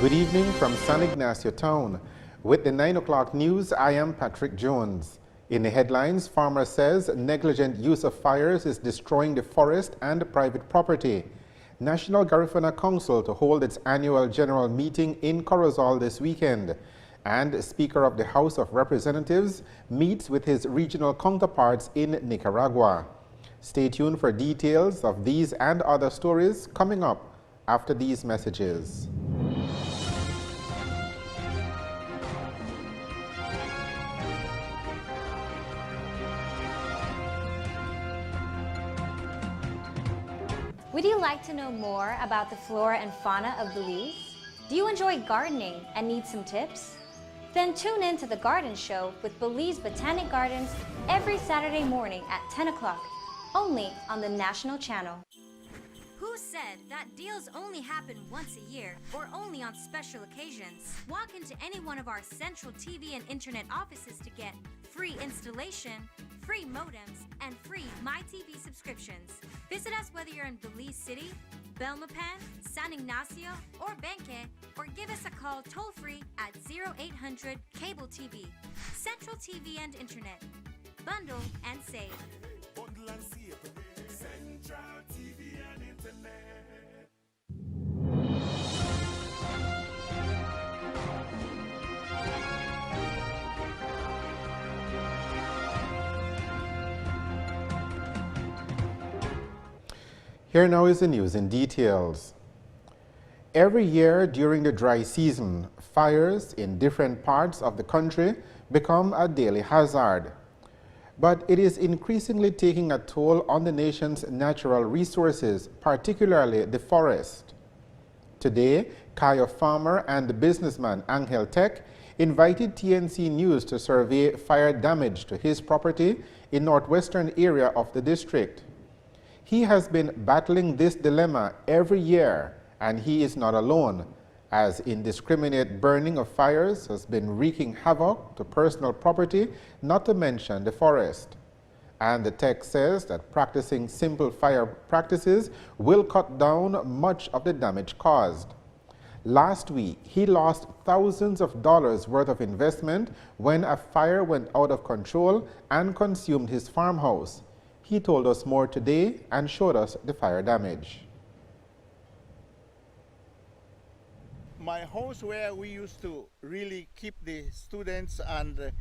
Good evening from San Ignacio Town. With the 9 o'clock news, I am Patrick Jones. In the headlines, farmer says negligent use of fires is destroying the forest and private property. National Garifuna Council to hold its annual general meeting in Corozal this weekend. And Speaker of the House of Representatives meets with his regional counterparts in Nicaragua. Stay tuned for details of these and other stories coming up after these messages. Would you like to know more about the flora and fauna of Belize? Do you enjoy gardening and need some tips? Then tune in to The Garden Show with Belize Botanic Gardens every Saturday morning at 10 o'clock, only on the National Channel. Who said that deals only happen once a year or only on special occasions? Walk into any one of our central TV and internet offices to get free installation, free modems, and free MyTV subscriptions. Visit us whether you're in Belize City, Belmopan, San Ignacio, or Benque, or give us a call toll-free at 0800 Cable TV. Central TV and Internet. Bundle and save. Bundle and save. Central TV and Internet. Here now is the news in details. Every year during the dry season, fires in different parts of the country become a daily hazard. But it is increasingly taking a toll on the nation's natural resources, particularly the forest. Today, Kaya farmer and businessman Angel Tech invited TNC News to survey fire damage to his property in northwestern area of the district. He has been battling this dilemma every year, and he is not alone, as indiscriminate burning of fires has been wreaking havoc to personal property, not to mention the forest. And the tech says that practicing simple fire practices will cut down much of the damage caused. Last week, he lost thousands of dollars worth of investment when a fire went out of control and consumed his farmhouse. He told us more today and showed us the fire damage. My house where we used to really keep the students and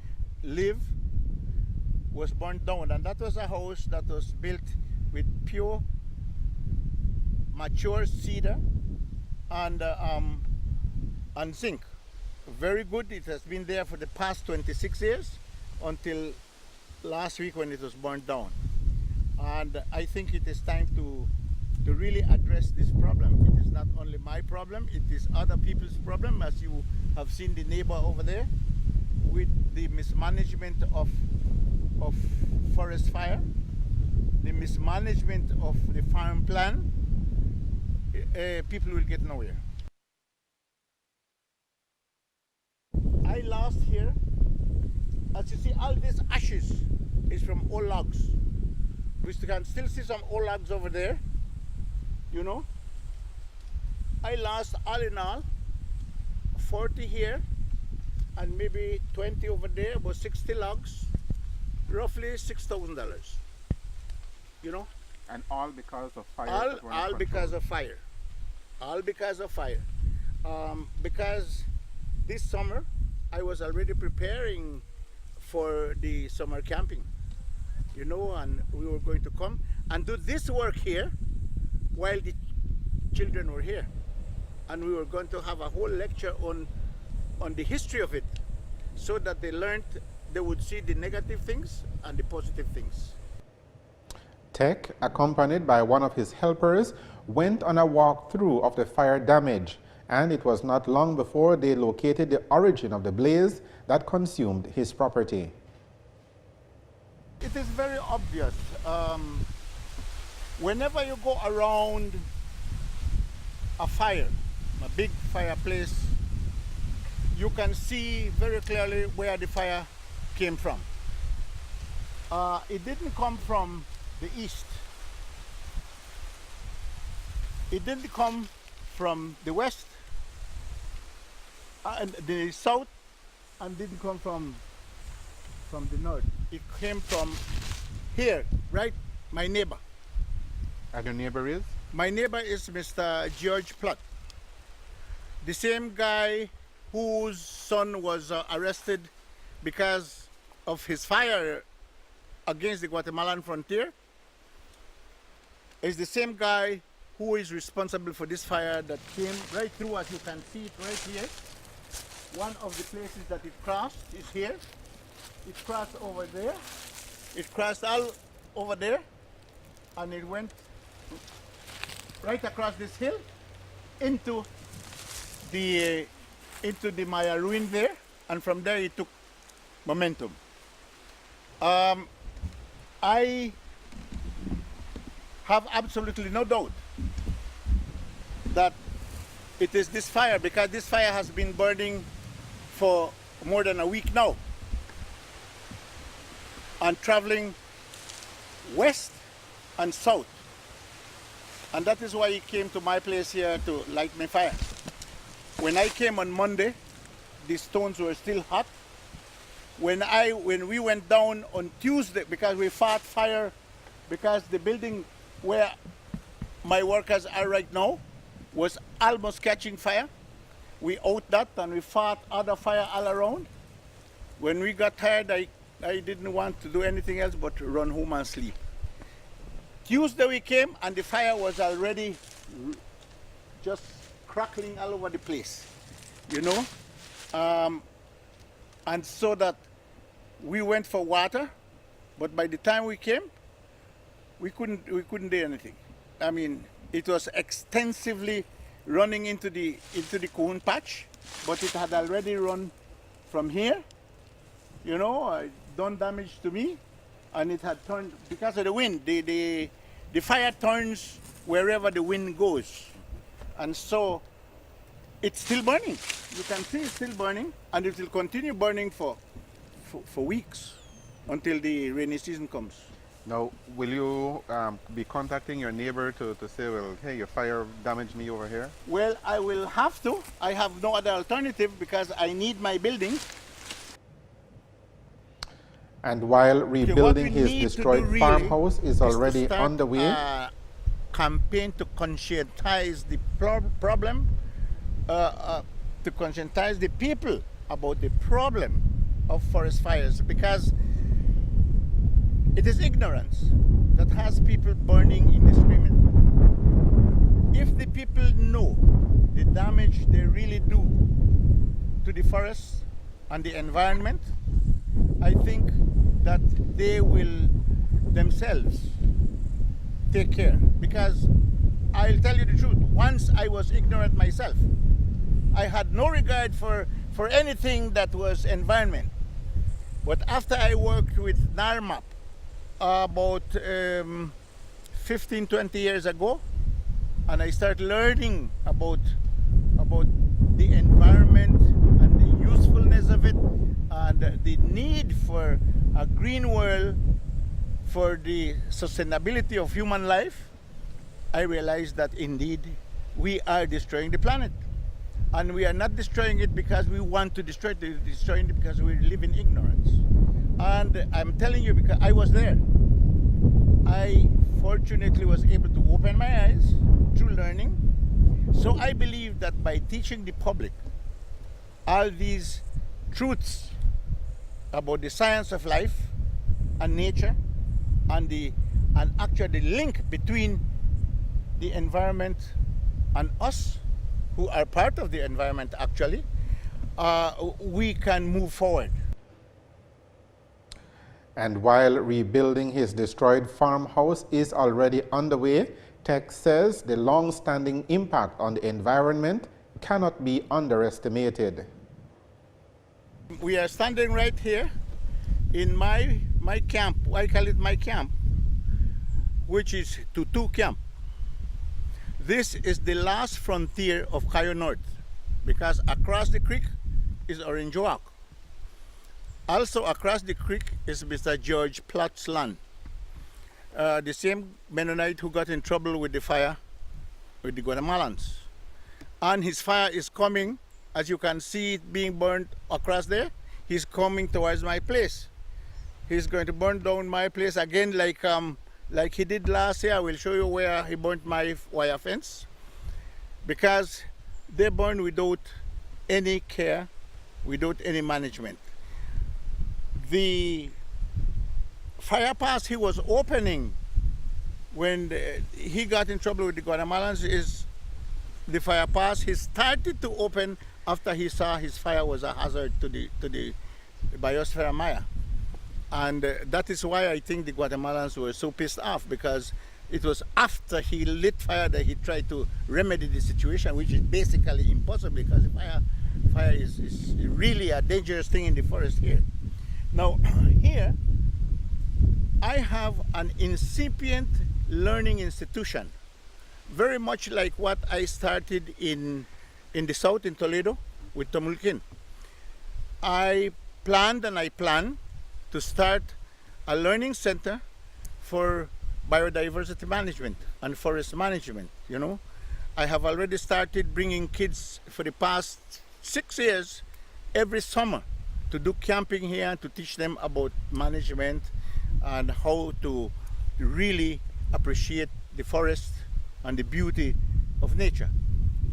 live was burned down, and that was a house that was built with pure mature cedar and zinc. Very good. It has been there for the past 26 years until last week when it was burned down. And I think it is time to really address this problem. It is not only my problem, it is other people's problem, as you have seen the neighbor over there with the mismanagement of forest fire, the mismanagement of the farm plan. People will get nowhere. I lost here, as you see, all these ashes is from old logs. We can still see some old logs over there, you know. I lost all in all 40 here and maybe 20 over there, about 60 logs, roughly $6,000, you know. And all because of fire? All because of fire. All because of fire. Because this summer I was already preparing for the summer camping, you know, and we were going to come and do this work here while the children were here. And we were going to have a whole lecture on the history of it, so that they would see the negative things and the positive things. Tech, accompanied by one of his helpers, went on a walkthrough of the fire damage, and it was not long before they located the origin of the blaze that consumed his property. It is very obvious. Whenever you go around a fire, a big fireplace, you can see very clearly where the fire came from. It didn't come from the east. It didn't come from the west. And the south and didn't come from the north. It came from here, right? My neighbor. And your neighbor is? My neighbor is Mr. George Platt, the same guy whose son was arrested because of his fire against the Guatemalan frontier. Is the same guy who is responsible for this fire that came right through, as you can see it right here. One of the places that it crossed is here. It crossed over there. It crossed all over there, and it went right across this hill into the Maya ruin there, and from there it took momentum. I have absolutely no doubt that it is this fire, because this fire has been burning for more than a week now and traveling west and south. And that is why he came to my place here to light my fire. When I came on Monday, the stones were still hot. When we went down on Tuesday, because we fought fire, because the building where my workers are right now was almost catching fire. We out that and we fought other fire all around. When we got tired, I didn't want to do anything else but run home and sleep. Tuesday we came and the fire was already just crackling all over the place, you know. And so that we went for water, but by the time we came, we couldn't do anything. I mean, it was extensively running into the Coon patch, but it had already run from here, you know, done damage to me, and it had turned because of the wind. The fire turns wherever the wind goes, and so it's still burning. You can see it's still burning, and it will continue burning for weeks until the rainy season comes. Now, will you be contacting your neighbor to say, well, hey, your fire damaged me over here? Well, I will have to. I have no other alternative because I need my building. And while rebuilding his destroyed farmhouse is already underway, a campaign to conscientize the problem, to conscientize the people about the problem of forest fires, because it is ignorance that has people burning indiscriminately. If the people know the damage they really do to the forests and the environment, I think that they will themselves take care. Because I'll tell you the truth, once I was ignorant myself. I had no regard for anything that was environment. But after I worked with NARMAP about 15, 20 years ago, and I started learning about the environment and the usefulness of it, and the need for a green world for the sustainability of human life, I realized that indeed we are destroying the planet. And we are not destroying it because we want to destroy it, we're destroying it because we live in ignorance. And I'm telling you, because I was there. I fortunately was able to open my eyes through learning. So I believe that by teaching the public all these truths about the science of life and nature, and actually the link between the environment and us, who are part of the environment actually, we can move forward. And while rebuilding his destroyed farmhouse is already underway, Tech says the long-standing impact on the environment cannot be underestimated. We are standing right here in my camp. I call it my camp, which is Tutu Camp. This is the last frontier of Cayo North, because across the creek is Orangeoak. Also across the creek is Mr. George Platt's land. The same Mennonite who got in trouble with the fire with the Guatemalans. And his fire is coming as you can see it being burned across there, he's coming towards my place. He's going to burn down my place again like he did last year. I will show you where he burnt my wire fence, because they burn without any care, without any management. The fire pass he was opening when he got in trouble with the Guatemalans is the fire pass he started to open after he saw his fire was a hazard to the biosphere Maya. And that is why I think the Guatemalans were so pissed off, because it was after he lit fire that he tried to remedy the situation, which is basically impossible, because fire is really a dangerous thing in the forest here. Now, here, I have an incipient learning institution, very much like what I started in the south in Toledo with Tomulkin. I planned to start a learning center for biodiversity management and forest management. You know, I have already started bringing kids for the past 6 years every summer to do camping here, to teach them about management and how to really appreciate the forest and the beauty of nature.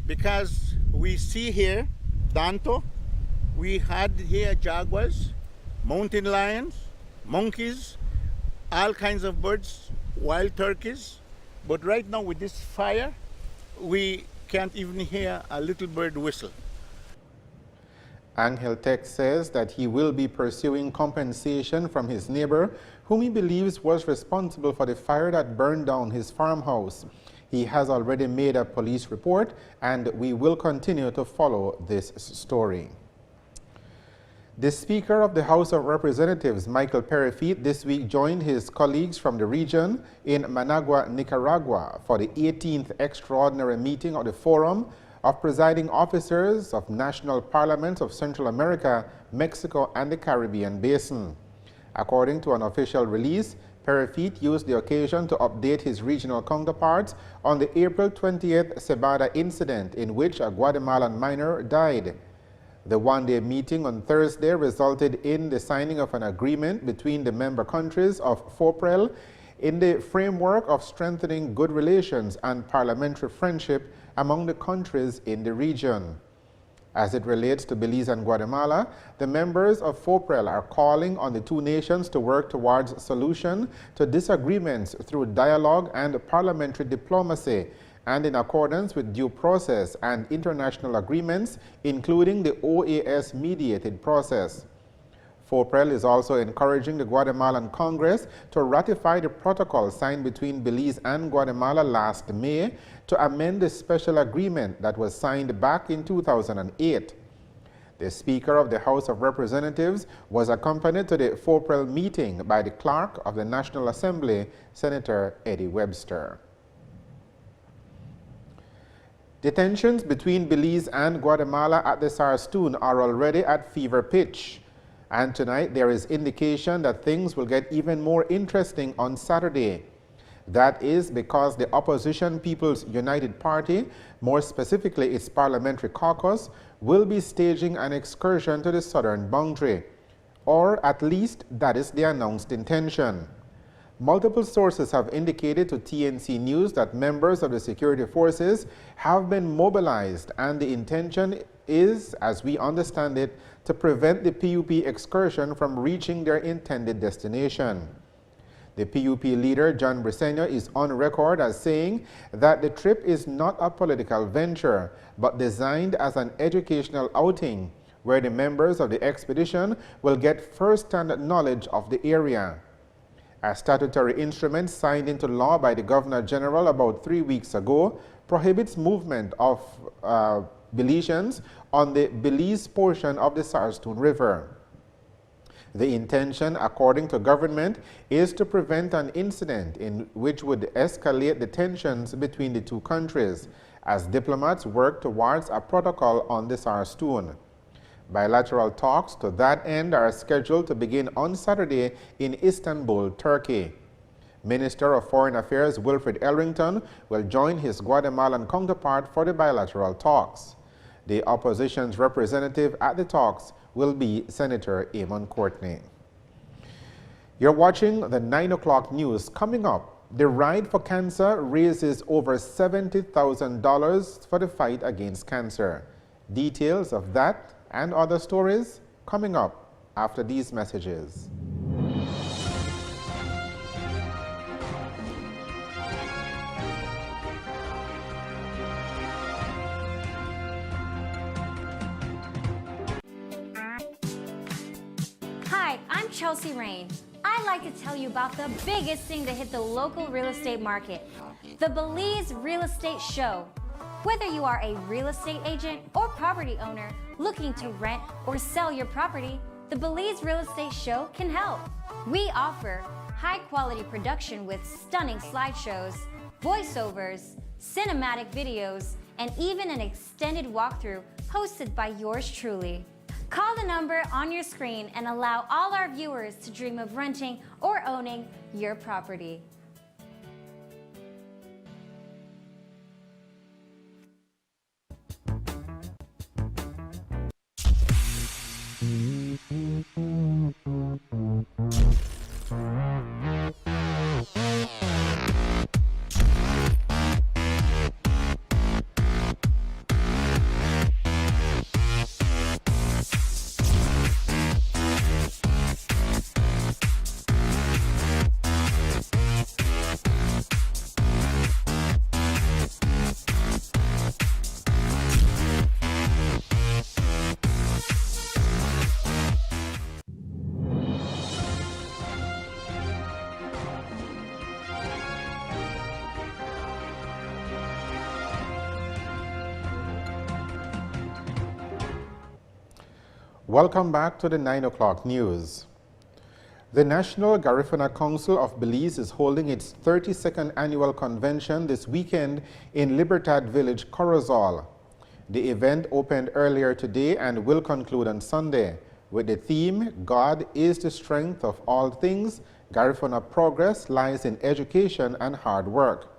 Because we see here Danto, we had here jaguars, mountain lions, monkeys, all kinds of birds, wild turkeys. But right now with this fire, we can't even hear a little bird whistle. Angel Tech says that he will be pursuing compensation from his neighbor, whom he believes was responsible for the fire that burned down his farmhouse. He has already made a police report, and we will continue to follow this story. The Speaker of the House of Representatives, Michael Perifete, this week joined his colleagues from the region in Managua, Nicaragua, for the 18th extraordinary meeting of the Forum of Presiding Officers of National Parliaments of Central America, Mexico, and the Caribbean Basin. According to an official release, Perifete used the occasion to update his regional counterparts on the April 20th Cebada incident in which a Guatemalan miner died. The one-day meeting on Thursday resulted in the signing of an agreement between the member countries of FOPREL in the framework of strengthening good relations and parliamentary friendship among the countries in the region. As it relates to Belize and Guatemala, the members of FOPREL are calling on the two nations to work towards solution to disagreements through dialogue and parliamentary diplomacy, and in accordance with due process and international agreements, including the OAS-mediated process. FOPREL is also encouraging the Guatemalan Congress to ratify the protocol signed between Belize and Guatemala last May to amend the special agreement that was signed back in 2008. The Speaker of the House of Representatives was accompanied to the FOPREL meeting by the Clerk of the National Assembly, Senator Eddie Webster. The tensions between Belize and Guatemala at the Sarstoon are already at fever pitch, and tonight there is indication that things will get even more interesting on Saturday. That is because the opposition People's United Party, more specifically its parliamentary caucus, will be staging an excursion to the southern boundary, or at least that is the announced intention. Multiple sources have indicated to TNC News that members of the security forces have been mobilized, and the intention is, as we understand it, to prevent the PUP excursion from reaching their intended destination. The PUP leader, John Briceño, is on record as saying that the trip is not a political venture, but designed as an educational outing, where the members of the expedition will get first-hand knowledge of the area. A statutory instrument signed into law by the Governor General about 3 weeks ago prohibits movement of Belizeans on the Belize portion of the Sarstoon River. The intention, according to government, is to prevent an incident in which would escalate the tensions between the two countries, as diplomats work towards a protocol on the Sarstoon. Bilateral talks to that end are scheduled to begin on Saturday in Istanbul, Turkey. Minister of Foreign Affairs Wilfred Elrington will join his Guatemalan counterpart for the bilateral talks. The opposition's representative at the talks will be Senator Amon Courtney. You're watching the 9 o'clock news. Coming up, the Ride for Cancer raises over $70,000 for the fight against cancer. Details of that and other stories coming up after these messages. Hi, I'm Chelsea Rain. I'd like to tell you about the biggest thing to hit the local real estate market, the Belize Real Estate Show. Whether you are a real estate agent or property owner looking to rent or sell your property, the Belize Real Estate Show can help. We offer high-quality production with stunning slideshows, voiceovers, cinematic videos, and even an extended walkthrough hosted by yours truly. Call the number on your screen and allow all our viewers to dream of renting or owning your property. Welcome back to the 9 o'clock news. The National Garifuna Council of Belize is holding its 32nd annual convention this weekend in Libertad Village, Corozal. The event opened earlier today and will conclude on Sunday with the theme, God is the strength of all things, Garifuna progress lies in education and hard work.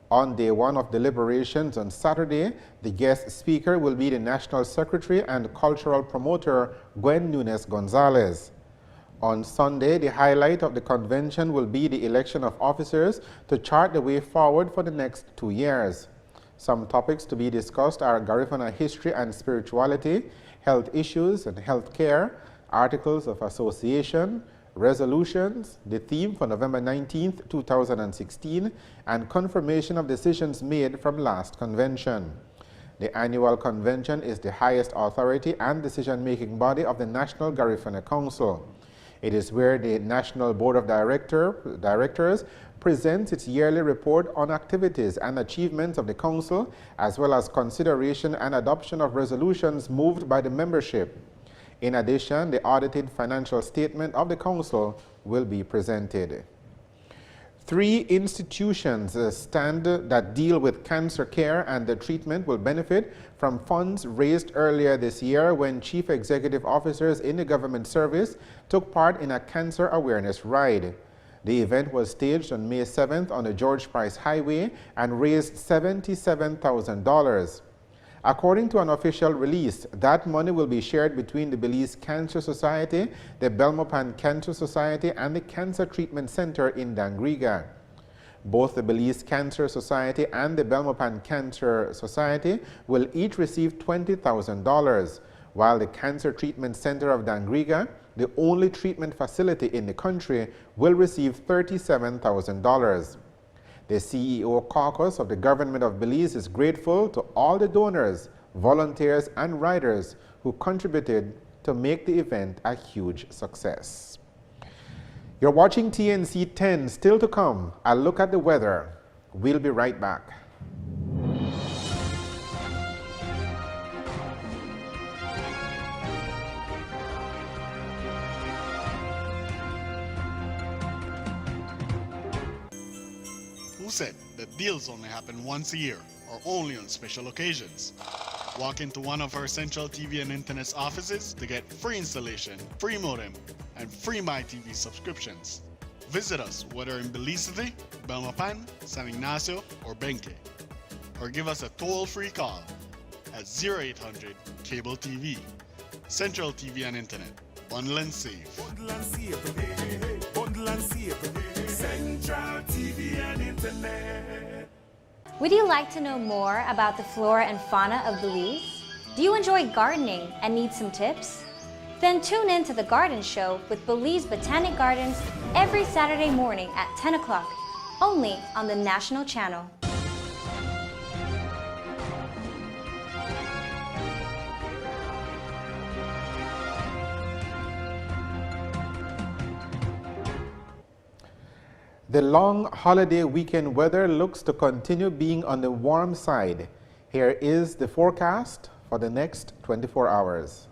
On day one of deliberations on Saturday, the guest speaker will be the National Secretary and Cultural Promoter Gwen Nunes Gonzalez. On Sunday, the highlight of the convention will be the election of officers to chart the way forward for the next 2 years. Some topics to be discussed are Garifuna history and spirituality, health issues and health care, articles of association, resolutions, the theme for November 19th, 2016, and confirmation of decisions made from last convention. The annual convention is the highest authority and decision-making body of the National Garifuna Council. It is where the National Board of Directors presents its yearly report on activities and achievements of the Council, as well as consideration and adoption of resolutions moved by the membership. In addition, the audited financial statement of the Council will be presented. 3 institutions that deal with cancer care and the treatment will benefit from funds raised earlier this year when chief executive officers in the government service took part in a cancer awareness ride. The event was staged on May 7th on the George Price Highway and raised $77,000. According to an official release, that money will be shared between the Belize Cancer Society, the Belmopan Cancer Society, and the Cancer Treatment Center in Dangriga. Both the Belize Cancer Society and the Belmopan Cancer Society will each receive $20,000, while the Cancer Treatment Center of Dangriga, the only treatment facility in the country, will receive $37,000. The CEO caucus of the government of Belize is grateful to all the donors, volunteers, and riders who contributed to make the event a huge success. You're watching TNC 10. Still to come, a look at the weather. We'll be right back. Who said that deals only happen once a year or only on special occasions? Walk into one of our Central TV and Internet offices to get free installation, free modem, and free MyTV subscriptions. Visit us whether in Belize City, Belmopan, San Ignacio, or Benque. Or give us a toll-free call at 0800 Cable TV. Central TV and Internet. Bundle and save. Bundle and save, hey, hey. Bundle and save. Central TV and Internet. Would you like to know more about the flora and fauna of Belize? Do you enjoy gardening and need some tips? Then tune in to The Garden Show with Belize Botanic Gardens every Saturday morning at 10 o'clock, only on the National Channel. The long holiday weekend weather looks to continue being on the warm side. Here is the forecast for the next 24 hours.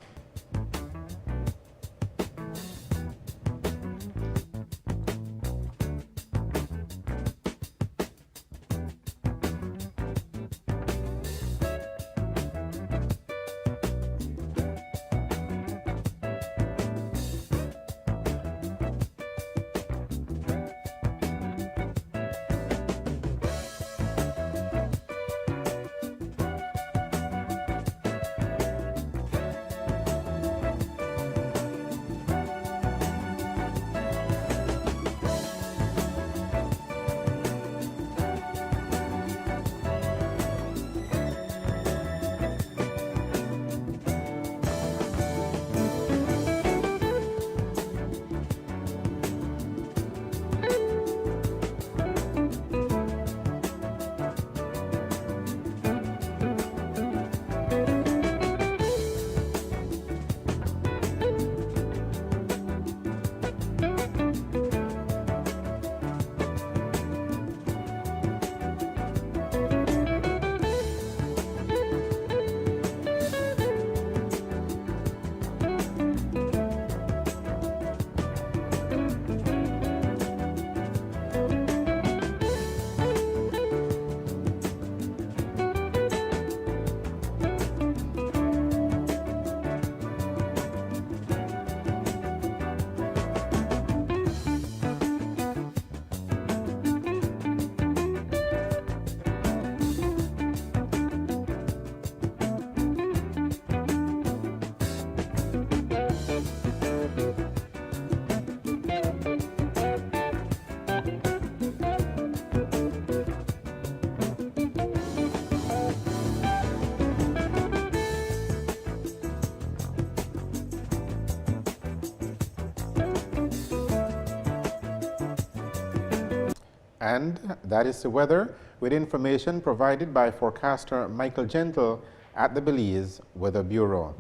And that is the weather with information provided by forecaster Michael Gentle at the Belize Weather Bureau.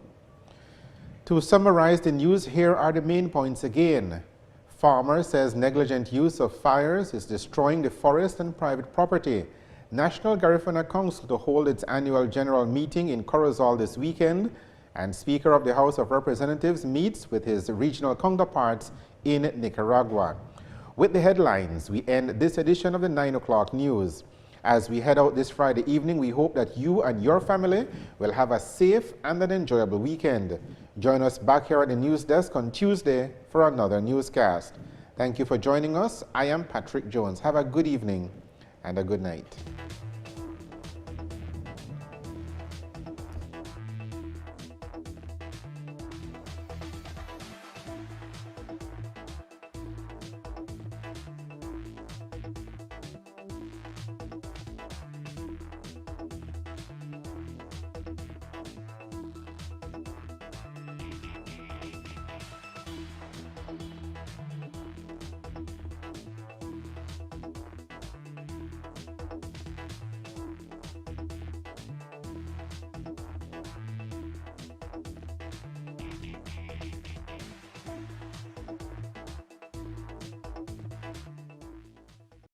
To summarize the news, here are the main points again. Farmer says negligent use of fires is destroying the forest and private property. National Garifuna Council to hold its annual general meeting in Corozal this weekend, and Speaker of the House of Representatives meets with his regional counterparts in Nicaragua. With the headlines, we end this edition of the 9 o'clock news. As we head out this Friday evening, we hope that you and your family will have a safe and an enjoyable weekend. Join us back here at the news desk on Tuesday for another newscast. Thank you for joining us. I am Patrick Jones. Have a good evening and a good night.